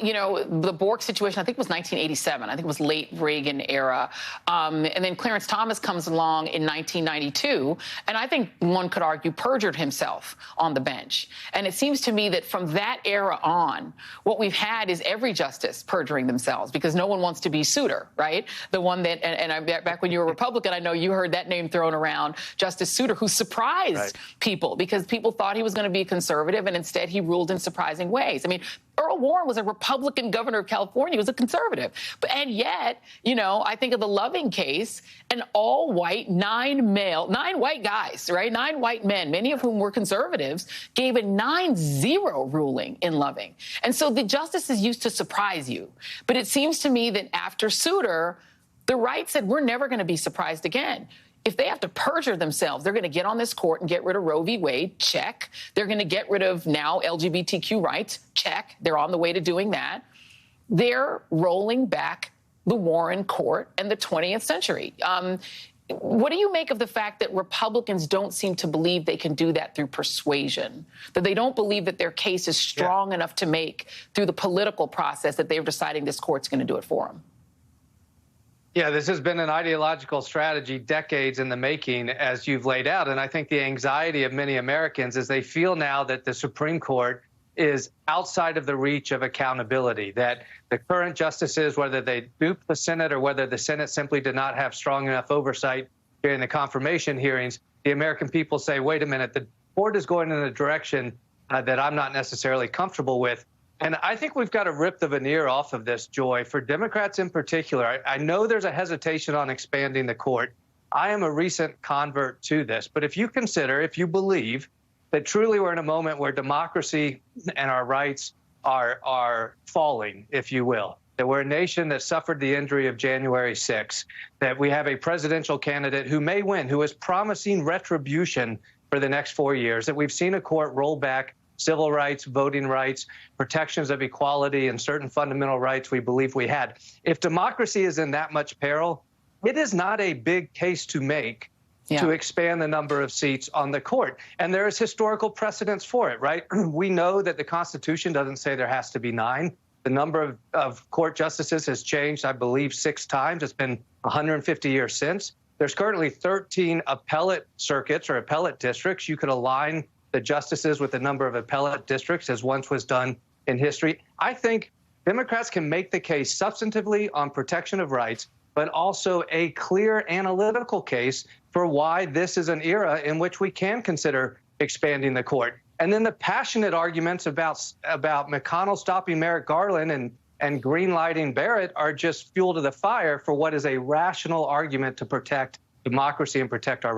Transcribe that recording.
the Bork situation, I think it was 1987. I think it was late Reagan era. And then Clarence Thomas comes along in 1992, and I think one could argue perjured himself on the bench. And it seems to me that from that era on, what we've had is every justice perjuring themselves because no one wants to be Souter, right? The one that, back when you were a Republican, I know you heard that name thrown around, Justice Souter, who surprised people because people thought he was going to be conservative, and instead he ruled in surprising ways. I mean, Earl Warren was a Republican governor of California. He was a conservative. And yet, I think of the Loving case, an all-white, nine white guys, right? 9 white men, many of whom were conservatives, gave a 9-0 ruling in Loving. And so the justices used to surprise you. But it seems to me that after Souter, the right said, we're never going to be surprised again. If they have to perjure themselves, they're going to get on this court and get rid of Roe v. Wade, check. They're going to get rid of now LGBTQ rights, check. They're on the way to doing that. They're rolling back the Warren court and the 20th century. What do you make of the fact that Republicans don't seem to believe they can do that through persuasion, that they don't believe that their case is strong enough to make through the political process that they're deciding this court's going to do it for them? Yeah, this has been an ideological strategy decades in the making, as you've laid out. And I think the anxiety of many Americans is they feel now that the Supreme Court is outside of the reach of accountability, that the current justices, whether they duped the Senate or whether the Senate simply did not have strong enough oversight during the confirmation hearings, the American people say, wait a minute, the court is going in a direction that I'm not necessarily comfortable with. And I think we've got to rip the veneer off of this, Joy, for Democrats in particular. I know there's a hesitation on expanding the court. I am a recent convert to this. But if you believe that truly we're in a moment where democracy and our rights are falling, if you will, that we're a nation that suffered the injury of January 6th, that we have a presidential candidate who may win, who is promising retribution for the next 4 years, that we've seen a court roll back civil rights, voting rights, protections of equality, and certain fundamental rights we believe we had. If democracy is in that much peril, it is not a big case to make to expand the number of seats on the court. And there is historical precedence for it, right? We know that the Constitution doesn't say there has to be 9. The number of court justices has changed, I believe, 6 times. It's been 150 years since. There's currently 13 appellate circuits or appellate districts. You could align the justices with the number of appellate districts, as once was done in history. I think Democrats can make the case substantively on protection of rights, but also a clear analytical case for why this is an era in which we can consider expanding the court. And then the passionate arguments about McConnell stopping Merrick Garland and greenlighting Barrett are just fuel to the fire for what is a rational argument to protect democracy and protect our